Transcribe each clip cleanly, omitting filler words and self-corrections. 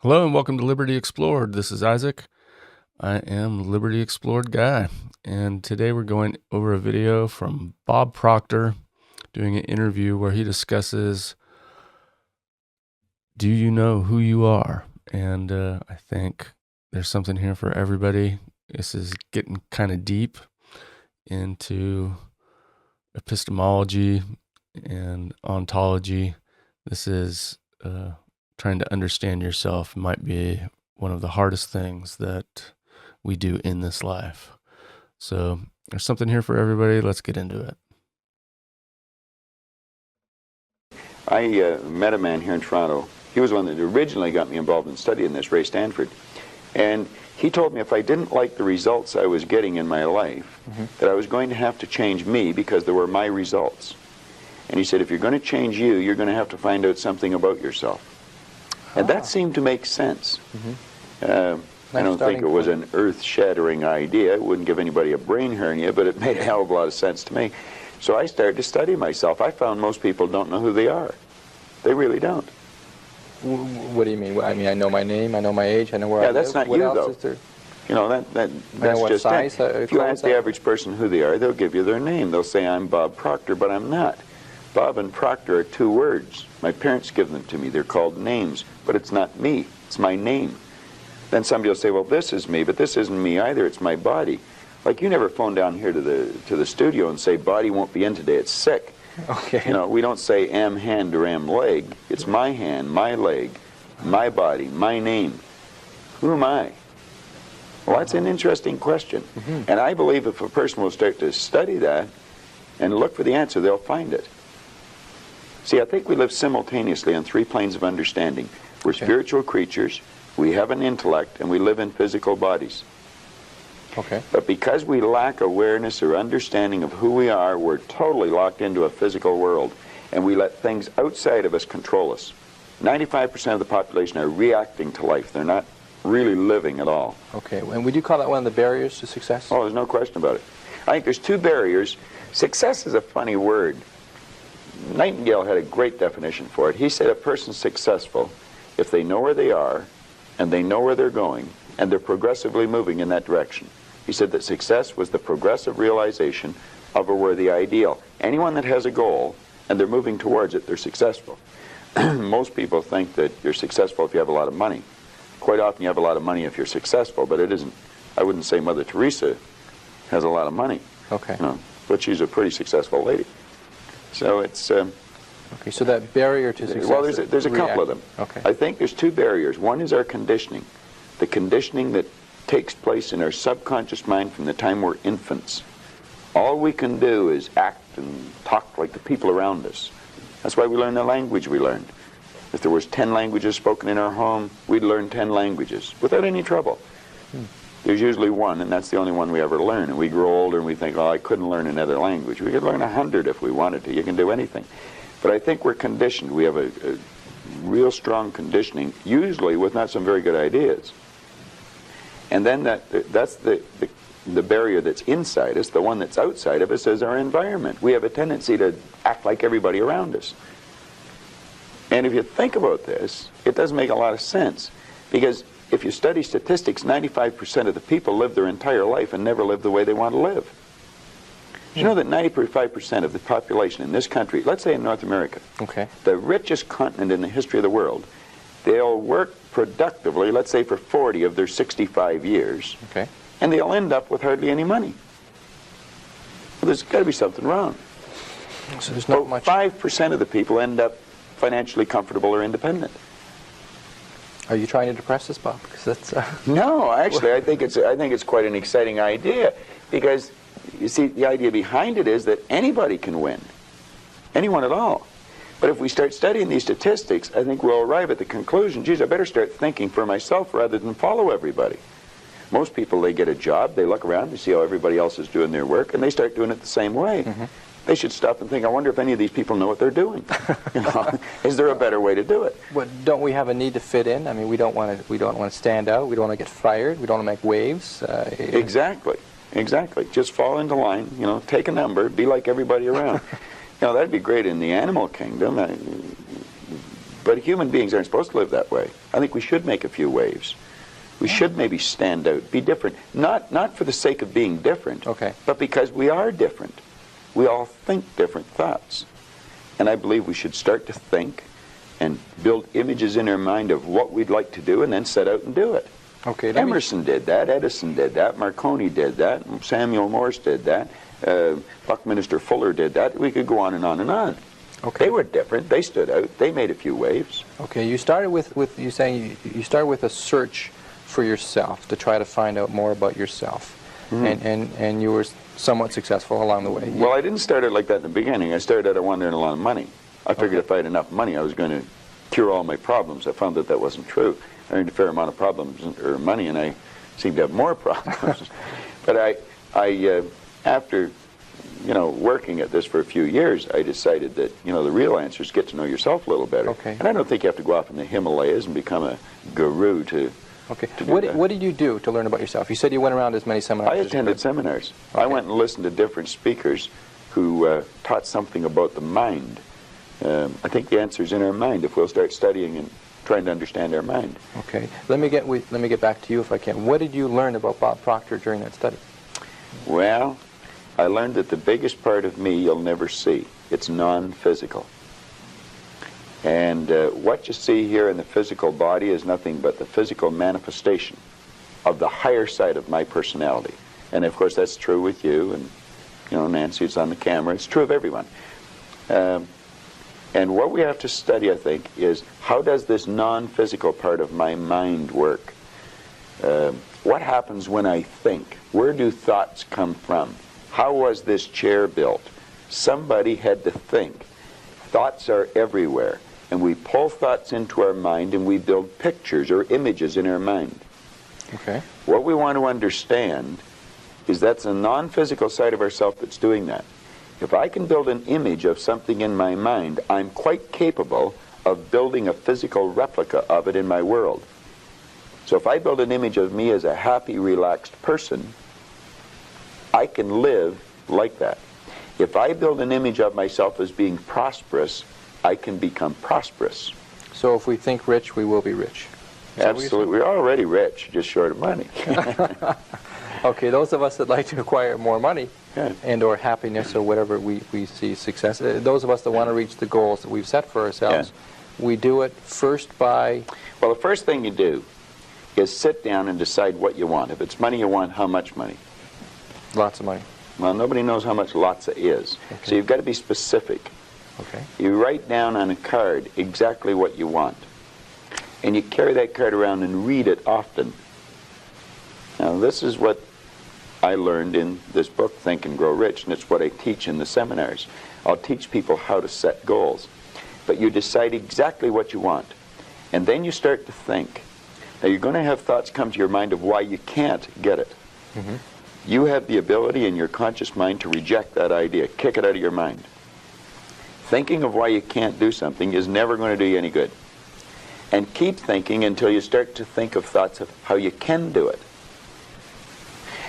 Hello and welcome to Liberty Explored. This is Isaac. I am Liberty Explored guy, and today we're going over a video from Bob Proctor doing an interview where he discusses, do you know who you are? And I think there's something here for everybody. This is getting kind of deep into epistemology and ontology. This is trying to understand yourself might be one of the hardest things that we do in this life. So there's something here for everybody. Let's get into it. I met a man here in Toronto. He was one that originally got me involved in studying this, Ray Stanford. And he told me if I didn't like the results I was getting in my life, that I was going to have to change me because they were my results. And he said, if you're going to change you, you're going to have to find out something about yourself. And that seemed to make sense. I don't think it was an earth-shattering idea. It wouldn't give anybody a brain hernia, but it made a hell of a lot of sense to me. So I started to study myself. I found most people don't know who they are. They really don't. What do you mean? I mean, I know my name, I know my age, I know where I live. Yeah, that's not what you, else though. is there? You know, that's what just size, it. If you ask the clothes average person who they are, they'll give you their name. They'll say, I'm Bob Proctor, but I'm not. Bob and Proctor are two words. My parents give them to me. They're called names, but it's not me. It's my name. Then somebody will say, well, this is me, but this isn't me either. It's my body. Like, you never phone down here to the studio and say, body won't be in today. It's sick. Okay. You know, we don't say am hand or am leg. It's my hand, my leg, my body, my name. Who am I? Well, that's an interesting question. And I believe if a person will start to study that and look for the answer, they'll find it. See, I think we live simultaneously on three planes of understanding. We're spiritual creatures, we have an intellect, and we live in physical bodies. Okay. But because we lack awareness or understanding of who we are, we're totally locked into a physical world, and we let things outside of us control us. 95% of the population are reacting to life. They're not really living at all. Okay. And would you call that one of the barriers to success? Oh, there's no question about it. I think there's two barriers. Success is a funny word. Nightingale had a great definition for it. He said a person's successful if they know where they are, and they know where they're going, and they're progressively moving in that direction. He said that success was the progressive realization of a worthy ideal. Anyone that has a goal, and they're moving towards it, they're successful. Most people think that you're successful if you have a lot of money. Quite often you have a lot of money if you're successful, but it isn't. I wouldn't say Mother Teresa has a lot of money. Okay. No, but she's a pretty successful lady. So it's... okay, so that barrier to success... Well, there's a couple of them. Okay. I think there's two barriers. One is our conditioning. The conditioning that takes place in our subconscious mind from the time we're infants. All we can do is act and talk like the people around us. That's why we learn the language we learned. If there was 10 languages spoken in our home, we'd learn 10 languages without any trouble. There's usually one, and that's the only one we ever learn. And we grow older and we think, oh, I couldn't learn another language. We could learn 100 if we wanted to. You can do anything. But I think we're conditioned. We have a real strong conditioning, usually with not some very good ideas. And then that's the barrier that's inside us. The one that's outside of us is our environment. We have a tendency to act like everybody around us. And if you think about this, it doesn't make a lot of sense. Because if you study statistics, 95% of the people live their entire life and never live the way they want to live. Did you know that 95% of the population in this country, let's say in North America, the richest continent in the history of the world, they'll work productively, let's say for 40 of their 65 years, and they'll end up with hardly any money. Well, there's got to be something wrong. So there's not much... 5% of the people end up financially comfortable or independent. Are you trying to depress us, Bob? Because that's... No, actually, I think it's quite an exciting idea, because you see, the idea behind it is that anybody can win, anyone at all. But if we start studying these statistics, I think we'll arrive at the conclusion, geez, I better start thinking for myself rather than follow everybody. Most people, they get a job, they look around, they see how everybody else is doing their work, and they start doing it the same way. They should stop and think, I wonder if any of these people know what they're doing. You know, is there a better way to do it? But don't we have a need to fit in? I mean, we don't want to stand out. We don't want to get fired. We don't want to make waves. Exactly. Just fall into line. You know, take a number. Be like everybody around. You know, that'd be great in the animal kingdom. But human beings aren't supposed to live that way. I think we should make a few waves. We should maybe stand out, be different. Not for the sake of being different, Okay. but because we are different. We all think different thoughts. And I believe we should start to think and build images in our mind of what we'd like to do and then set out and do it. Okay. Emerson did that, Edison did that, Marconi did that, Samuel Morse did that, Buckminster Fuller did that. We could go on and on and on. Okay. They were different. They stood out. They made a few waves. Okay. You started with you saying you started with a search for yourself to try to find out more about yourself, and you were somewhat successful along the way. Well, I didn't start out like that in the beginning. I started out, I wanted to earn a lot of money. I figured if I had enough money, I was going to cure all my problems. I found that that wasn't true. I earned a fair amount of problems or money, and I seemed to have more problems. But I after working at this for a few years, I decided that the real answer is get to know yourself a little better. Okay. And I don't think you have to go off in the Himalayas and become a guru to. Okay. to do What that. what did you do to learn about yourself? You said you went around as many seminars. I as you attended could. seminars. Okay. I went and listened to different speakers who taught something about the mind. I think the answer is in our mind if we'll start studying and trying to understand our mind. Okay. Let me get back to you if I can. What did you learn about Bob Proctor during that study? Well, I learned that the biggest part of me you'll never see. It's non-physical. And what you see here in the physical body is nothing but the physical manifestation of the higher side of my personality. And of course that's true with you, and Nancy's on the camera. It's true of everyone. And what we have to study, I think, is how does this non-physical part of my mind work? What happens when I think? Where do thoughts come from? How was this chair built? Somebody had to think. Thoughts are everywhere. And we pull thoughts into our mind and we build pictures or images in our mind. Okay. What we want to understand is that's a non-physical side of ourself that's doing that. If I can build an image of something in my mind, I'm quite capable of building a physical replica of it in my world. So if I build an image of me as a happy, relaxed person, I can live like that. If I build an image of myself as being prosperous, I can become prosperous. So if we think rich, we will be rich. Is that what you're Absolutely. We're already rich, just short of money. saying? Okay, those of us that like to acquire more money Yeah. and or happiness or whatever we see success, those of us that want to reach the goals that we've set for ourselves, we do it first by... Well, the first thing you do is sit down and decide what you want. If it's money you want, how much money? Lots of money. Well, nobody knows how much lots is. Okay. So you've got to be specific. Okay. You write down on a card exactly what you want. And you carry that card around and read it often. Now, this is what I learned in this book, Think and Grow Rich, and it's what I teach in the seminars. I'll teach people how to set goals. But you decide exactly what you want. And then you start to think. Now, you're going to have thoughts come to your mind of why you can't get it. Mm-hmm. You have the ability in your conscious mind to reject that idea, kick it out of your mind. Thinking of why you can't do something is never going to do you any good. And keep thinking until you start to think of thoughts of how you can do it.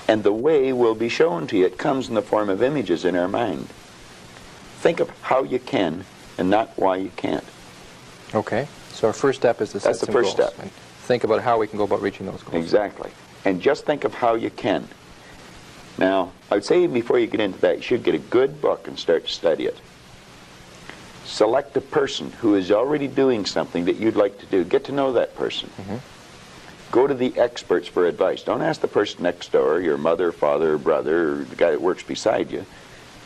And the way will be shown to you. It comes in the form of images in our mind. Think of how you can and not why you can't. Okay. So our first step is to set That's the some first goals step. and think about how we can go about reaching those goals. Exactly. And just think of how you can. Now, I would say before you get into that, you should get a good book and start to study it. Select a person who is already doing something that you'd like to do. Get to know that person. Mm-hmm. Go to the experts for advice. Don't ask the person next door, your mother, father, brother, or the guy that works beside you,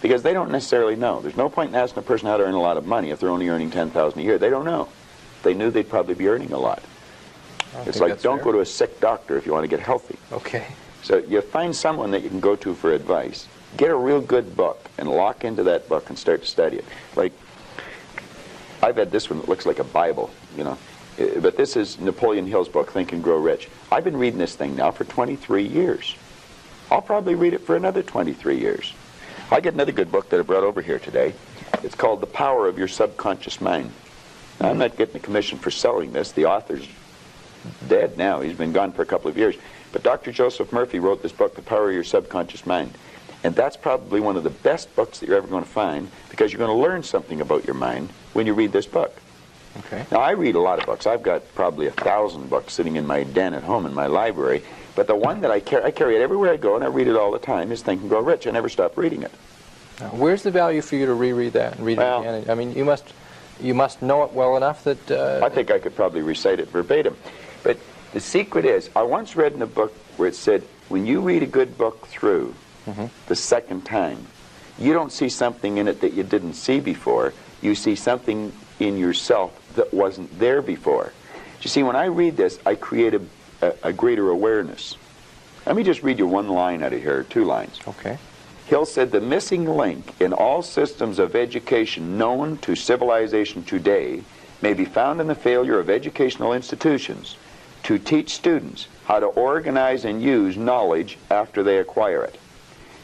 because they don't necessarily know. There's no point in asking a person how to earn a lot of money if they're only earning $10,000 a year. They don't know. If they knew, they'd probably be earning a lot. It's like, don't go to a sick doctor if you want to get healthy. Okay. So you find someone that you can go to for advice. Get a real good book and lock into that book and start to study it. Like, I've had this one that looks like a Bible, but this is Napoleon Hill's book, Think and Grow Rich. I've been reading this thing now for 23 years. I'll probably read it for another 23 years. I get another good book that I brought over here today. It's called The Power of Your Subconscious Mind. Now, I'm not getting a commission for selling this. The author's dead now. He's been gone for a couple of years. But Dr. Joseph Murphy wrote this book, The Power of Your Subconscious Mind. And that's probably one of the best books that you're ever going to find, because you're going to learn something about your mind when you read this book. Okay. Now, I read a lot of books. I've got probably 1,000 books sitting in my den at home in my library. But the one that I carry it everywhere I go, and I read it all the time, is Think and Grow Rich. I never stop reading it. Now, where's the value for you to reread that and read it again? I mean, you must know it well enough that... I think I could probably recite it verbatim. But the secret is, I once read in a book where it said, when you read a good book through the second time, you don't see something in it that you didn't see before. You see something in yourself that wasn't there before. You see, when I read this, I create a greater awareness. Let me just read you one line out of here, 2 lines. Okay. Hill said, the missing link in all systems of education known to civilization today may be found in the failure of educational institutions to teach students how to organize and use knowledge after they acquire it.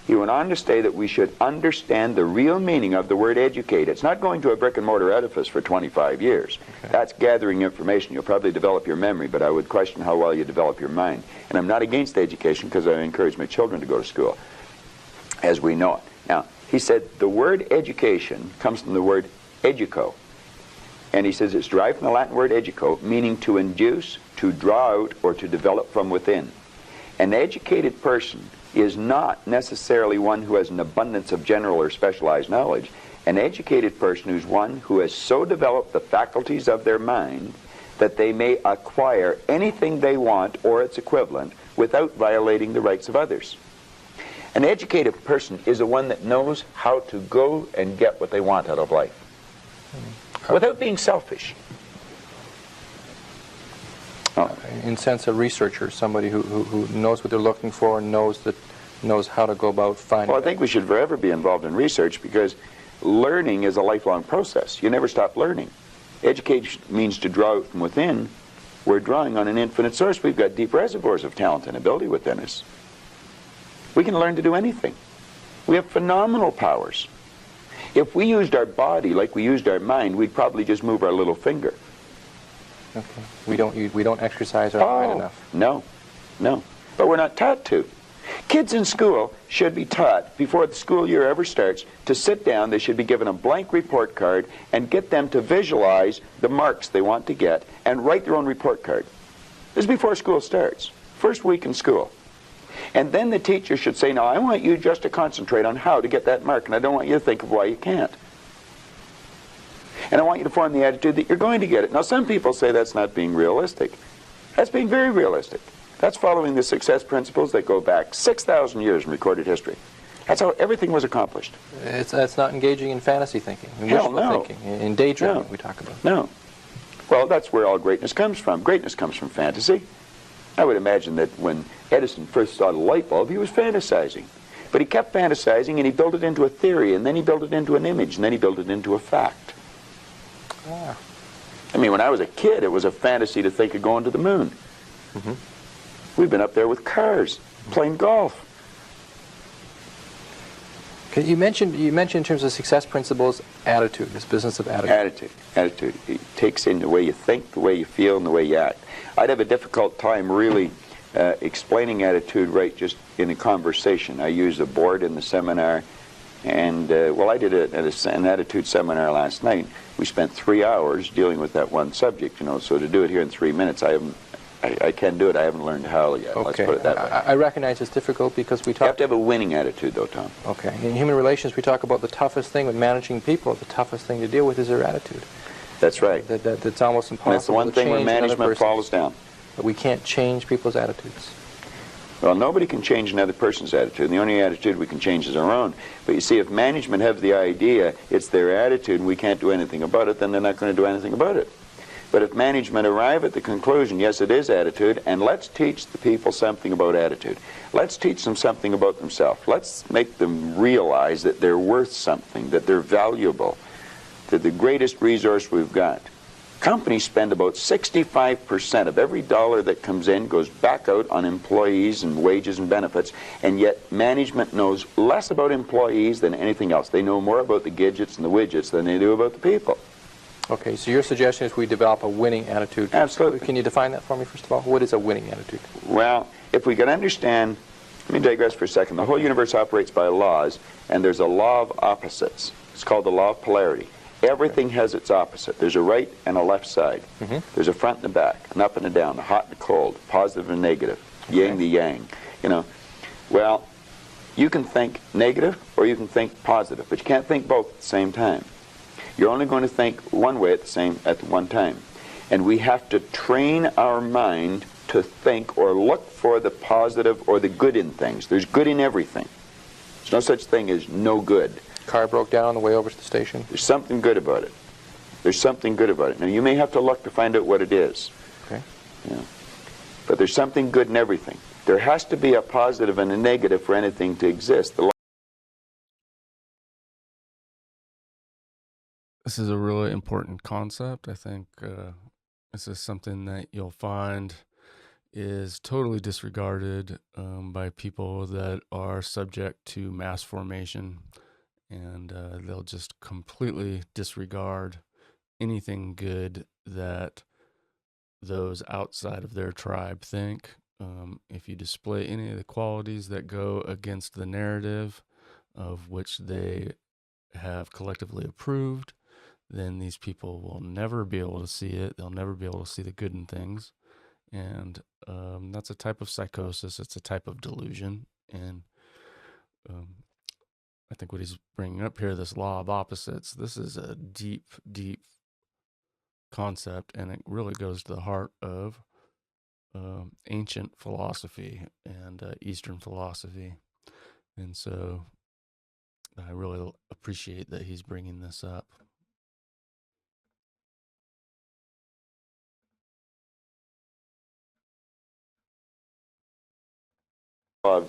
He went on to say that we should understand the real meaning of the word educate. It's not going to a brick and mortar edifice for 25 years. Okay. That's gathering information. You'll probably develop your memory, but I would question how well you develop your mind. And I'm not against education because I encourage my children to go to school, as we know it. Now, he said the word education comes from the word educo. And he says it's derived from the Latin word educo, meaning to induce, to draw out, or to develop from within. An educated person is not necessarily one who has an abundance of general or specialized knowledge. An educated person is one who has so developed the faculties of their mind that they may acquire anything they want or its equivalent without violating the rights of others. An educated person is the one that knows how to go and get what they want out of life without being selfish. In sense, a researcher, somebody who knows what they're looking for and knows how to go about finding Well, I think we should forever be involved in research because learning is a lifelong process. You never stop learning. Education means to draw out from within. We're drawing on an infinite source. We've got deep reservoirs of talent and ability within us. We can learn to do anything. We have phenomenal powers. If we used our body like we used our mind, we'd probably just move our little finger. Okay. We don't exercise our mind enough. No. But we're not taught to. Kids in school should be taught, before the school year ever starts, to sit down. They should be given a blank report card and get them to visualize the marks they want to get and write their own report card. This is before school starts, first week in school. And then the teacher should say, now I want you just to concentrate on how to get that mark, and I don't want you to think of why you can't. And I want you to form the attitude that you're going to get it. Now, some people say that's not being realistic. That's being very realistic. That's following the success principles that go back 6,000 years in recorded history. That's how everything was accomplished. That's not engaging in fantasy thinking, in Hell, wishful thinking, in daydreaming we talk about. No. Well, that's where all greatness comes from. Greatness comes from fantasy. I would imagine that when Edison first saw the light bulb, he was fantasizing. But he kept fantasizing, and he built it into a theory, and then he built it into an image, and then he built it into a fact. Ah. I mean, when I was a kid, it was a fantasy to think of going to the moon. Mm-hmm. We've been up there with cars, playing golf. Okay, you mentioned in terms of success principles, attitude, this business of attitude. Attitude. It takes in the way you think, the way you feel, and the way you act. I'd have a difficult time really explaining attitude right just in a conversation. I used a board in the seminar, and well, I did an attitude seminar last night. We spent 3 hours dealing with that one subject, so to do it here in 3 minutes, I can't do it. I haven't learned how yet. Okay. Let's put it that way. I recognize it's difficult because we talk... You have to have a winning attitude, though, Tom. Okay. In human relations, we talk about the toughest thing with managing people. The toughest thing to deal with is their attitude. That's right. That's almost impossible. And that's the one thing when management falls down. But we can't change people's attitudes. Well, nobody can change another person's attitude. The only attitude we can change is our own. But you see, if management have the idea it's their attitude and we can't do anything about it, then they're not going to do anything about it. But if management arrive at the conclusion, yes, it is attitude, and let's teach the people something about attitude. Let's teach them something about themselves. Let's make them realize that they're worth something, that they're valuable, that the greatest resource we've got. Companies spend about 65% of every dollar that comes in goes back out on employees and wages and benefits, and yet management knows less about employees than anything else. They know more about the gadgets and the widgets than they do about the people. Okay, so your suggestion is we develop a winning attitude. Absolutely. Can you define that for me, first of all? What is a winning attitude? Well, if we can understand, let me digress for a second. The whole universe operates by laws, and there's a law of opposites. It's called the law of polarity. Everything has its opposite. There's a right and a left side. There's a front and a back, an up and a down, a hot and a cold, positive and negative, yin the yang. You know, well, you can think negative or you can think positive, but you can't think both at the same time. You're only going to think one way at the one time. And we have to train our mind to think or look for the positive or the good in things. There's good in everything. There's no such thing as no good. Car broke down on the way over to the station. There's something good about it. There's something good about it. Now, you may have to look to find out what it is. Okay. Yeah. But there's something good in everything. There has to be a positive and a negative for anything to exist. This is a really important concept. I think this is something that you'll find is totally disregarded by people that are subject to mass formation, and they'll just completely disregard anything good that those outside of their tribe think. If you display any of the qualities that go against the narrative of which they have collectively approved, then these people will never be able to see it. They'll never be able to see the good in things. And that's a type of psychosis. It's a type of delusion. And I think what he's bringing up here, this law of opposites, this is a deep, deep concept, and it really goes to the heart of ancient philosophy and Eastern philosophy. And so I really appreciate that he's bringing this up.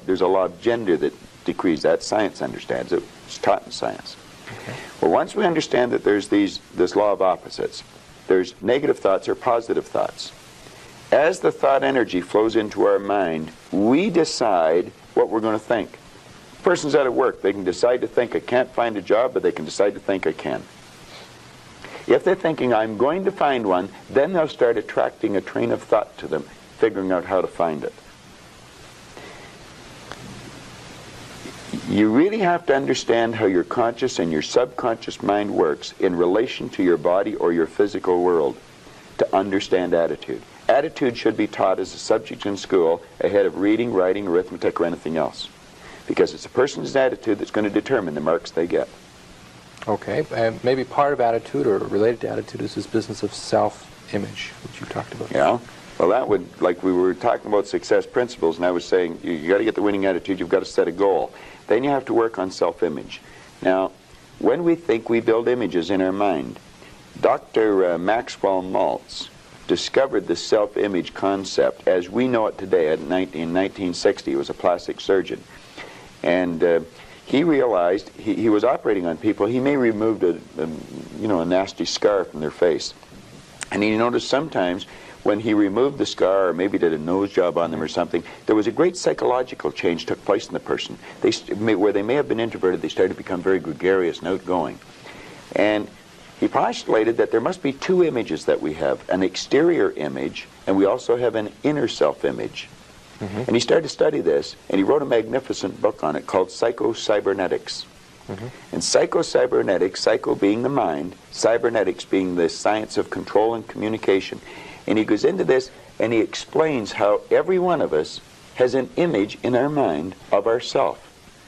There's a law of gender that decrees that. Science understands it. It's taught in science. Okay. Well, once we understand that there's this law of opposites, there's negative thoughts or positive thoughts. As the thought energy flows into our mind, we decide what we're going to think. A person's out of work. They can decide to think, I can't find a job, but they can decide to think, I can. If they're thinking, I'm going to find one, then they'll start attracting a train of thought to them, figuring out how to find it. You really have to understand how your conscious and your subconscious mind works in relation to your body or your physical world to understand attitude. Attitude should be taught as a subject in school ahead of reading, writing, arithmetic, or anything else. Because it's a person's attitude that's going to determine the marks they get. Okay, and maybe part of attitude or related to attitude is this business of self-image, which you talked about. Yeah. Well, that would, like we were talking about success principles, and I was saying you got to get the winning attitude, you've got to set a goal. Then you have to work on self-image. Now, when we think, we build images in our mind. Dr. Maxwell Maltz discovered the self-image concept as we know it today. In 1960, he was a plastic surgeon. And he realized he was operating on people. He may removed a nasty scar from their face. And he noticed sometimes when he removed the scar or maybe did a nose job on them or something, there was a great psychological change took place in the person. Where they may have been introverted, they started to become very gregarious and outgoing. And he postulated that there must be two images that we have, an exterior image, and we also have an inner self-image. And he started to study this, and he wrote a magnificent book on it called Psycho-Cybernetics. And psycho-cybernetics, psycho being the mind, cybernetics being the science of control and communication. And he goes into this, and he explains how every one of us has an image in our mind of ourself,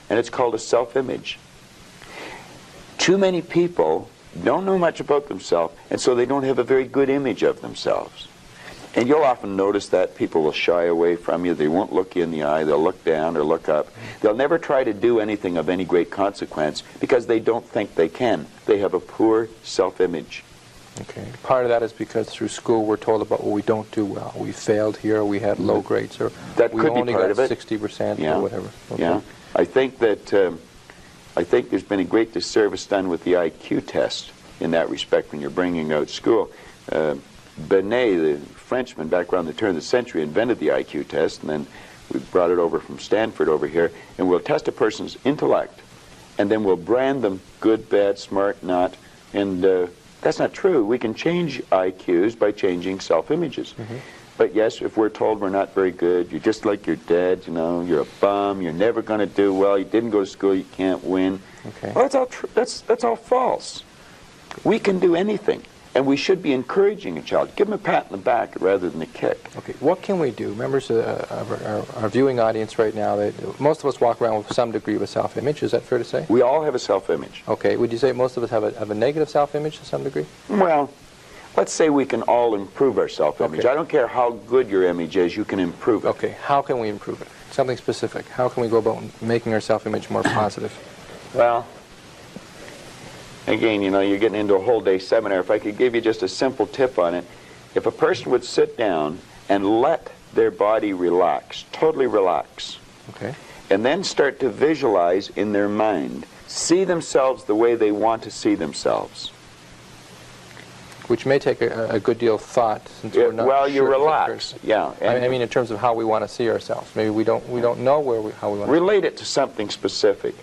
and it's called a self-image. Too many people don't know much about themselves, and so they don't have a very good image of themselves. And you'll often notice that people will shy away from you. They won't look you in the eye. They'll look down or look up. They'll never try to do anything of any great consequence because they don't think they can. They have a poor self-image. Okay. Part of that is because through school we're told about what we don't do well. We failed here, we had low grades, or that we could only be part got of it. 60% Yeah. or whatever. Okay. Yeah. I think there's been a great disservice done with the IQ test in that respect when you're bringing out school. Binet, the Frenchman, back around the turn of the century, invented the IQ test, and then we brought it over from Stanford over here, and we'll test a person's intellect, and then we'll brand them good, bad, smart, not, and that's not true. We can change IQs by changing self-images. But yes, if we're told we're not very good, you're just like your dad, you're a bum, you're never going to do well, you didn't go to school, you can't win. Okay. Well, that's all false. We can do anything, and we should be encouraging a child. Give them a pat in the back rather than a kick. Okay, what can we do? Members of our viewing audience right now, most of us walk around with some degree of a self-image. Is that fair to say? We all have a self-image. Okay, would you say most of us have a negative self-image to some degree? Well, let's say we can all improve our self-image. Okay. I don't care how good your image is, you can improve it. Okay, how can we improve it? Something specific. How can we go about making our self-image more positive? Well, again, you're getting into a whole day seminar. If I could give you just a simple tip on it, if a person would sit down and let their body relax, totally relax, Okay. and then start to visualize in their mind, see themselves the way they want to see themselves. Which may take a good deal of thought, since we're not Well, sure you if that relax, person- yeah. I mean, in terms of how we want to see ourselves. Maybe we don't know how we want to. Relate it to something specific.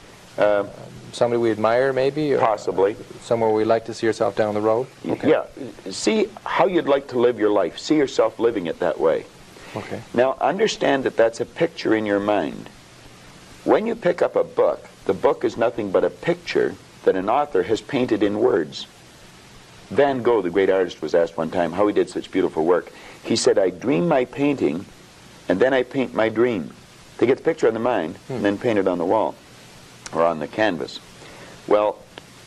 Somebody we admire, maybe, or Possibly. somewhere we like to see ourselves down the road. Okay. Yeah, see how you'd like to live your life. See yourself living it that way. Okay. Now, understand that that's a picture in your mind. When you pick up a book, the book is nothing but a picture that an author has painted in words. Van Gogh, the great artist, was asked one time how he did such beautiful work. He said, I dream my painting, and then I paint my dream. They get the picture in the mind, and then paint it on the wall, or on the canvas. Well,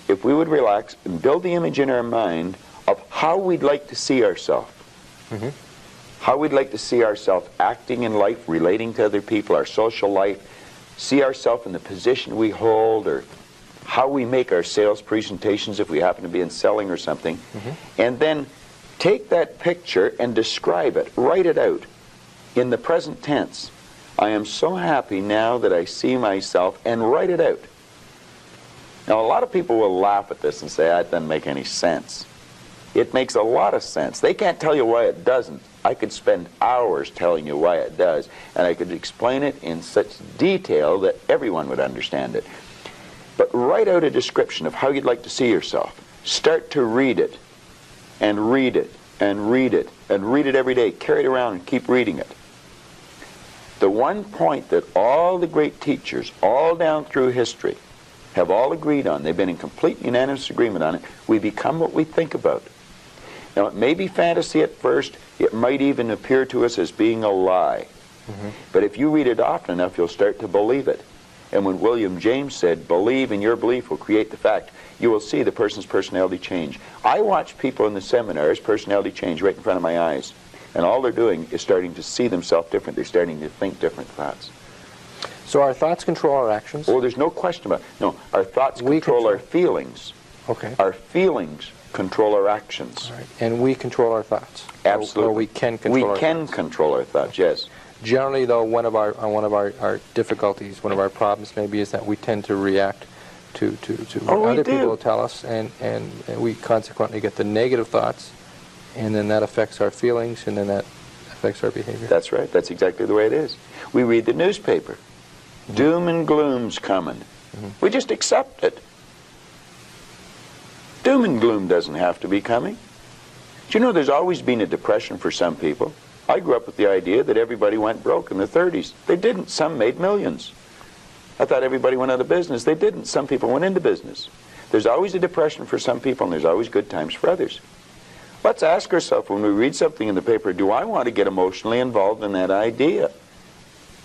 if we would relax and build the image in our mind of how we'd like to see ourselves, how we'd like to see ourselves acting in life, relating to other people, our social life, see ourselves in the position we hold, or how we make our sales presentations if we happen to be in selling or something, and then take that picture and describe it, write it out in the present tense. I am so happy now that I see myself, and write it out. Now, a lot of people will laugh at this and say, that doesn't make any sense. It makes a lot of sense. They can't tell you why it doesn't. I could spend hours telling you why it does, and I could explain it in such detail that everyone would understand it. But write out a description of how you'd like to see yourself. Start to read it, and read it, and read it, and read it every day. Carry it around and keep reading it. The one point that all the great teachers, all down through history, have all agreed on, they've been in complete unanimous agreement on it, we become what we think about. Now, it may be fantasy at first, it might even appear to us as being a lie. But if you read it often enough, you'll start to believe it. And when William James said, believe and your belief will create the fact, you will see the person's personality change. I watch people in the seminars' personality change right in front of my eyes. And all they're doing is starting to see themselves different. They're starting to think different thoughts. So our thoughts control our actions? Oh, there's no question about it. No, our thoughts control our feelings. Okay. Our feelings control our actions. All right. And we control our thoughts? Absolutely. Or we can control our thoughts? Control our thoughts, yes. Generally, though, one of our difficulties, one of our problems maybe, is that we tend to react to what other people will tell us, and we consequently get the negative thoughts, and then that affects our feelings, and then that affects our behavior. That's right. That's exactly the way it is. We read the newspaper. Doom and gloom's coming. We just accept it. Doom and gloom doesn't have to be coming. Do you know there's always been a depression for some people? I grew up with the idea that everybody went broke in the 30s. They didn't. Some made millions. I thought everybody went out of business. They didn't. Some people went into business. There's always a depression for some people, and there's always good times for others. Let's ask ourselves when we read something in the paper, do I want to get emotionally involved in that idea?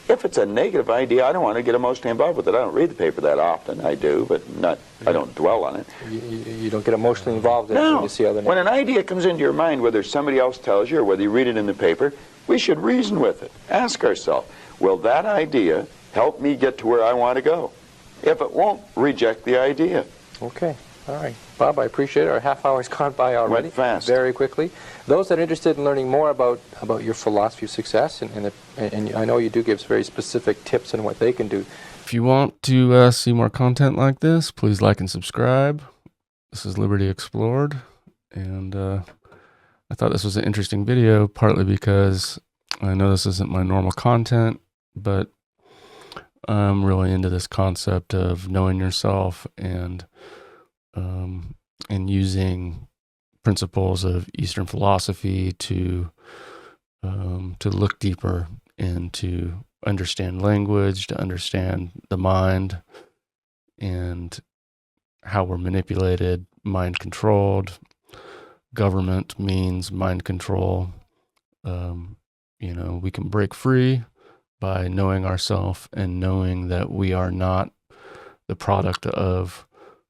If it's a negative idea, I don't want to get emotionally involved with it. I don't read the paper that often. I do, but not. I don't dwell on it. You don't get emotionally involved in it when you see other when an idea comes into your mind, whether somebody else tells you or whether you read it in the paper, we should reason with it. Ask ourselves, will that idea help me get to where I want to go? If it won't, reject the idea. Okay. All right. Bob, I appreciate it. Our half hour's gone by already. Went fast. Very quickly. Those that are interested in learning more about your philosophy of success, and I know you do give very specific tips on what they can do. If you want to see more content like this, please like and subscribe. This is Liberty Explored, and I thought this was an interesting video, partly because I know this isn't my normal content, but I'm really into this concept of knowing yourself and using principles of Eastern philosophy to look deeper and to understand language, to understand the mind, and how we're manipulated mind controlled. Government means mind control. We can break free by knowing ourselves and knowing that we are not the product of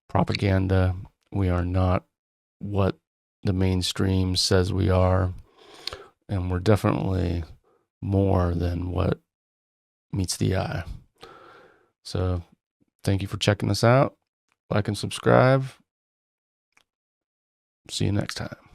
propaganda. We are not what the mainstream says we are. And we're definitely more than what meets the eye. So thank you for checking us out. Like and subscribe. See you next time.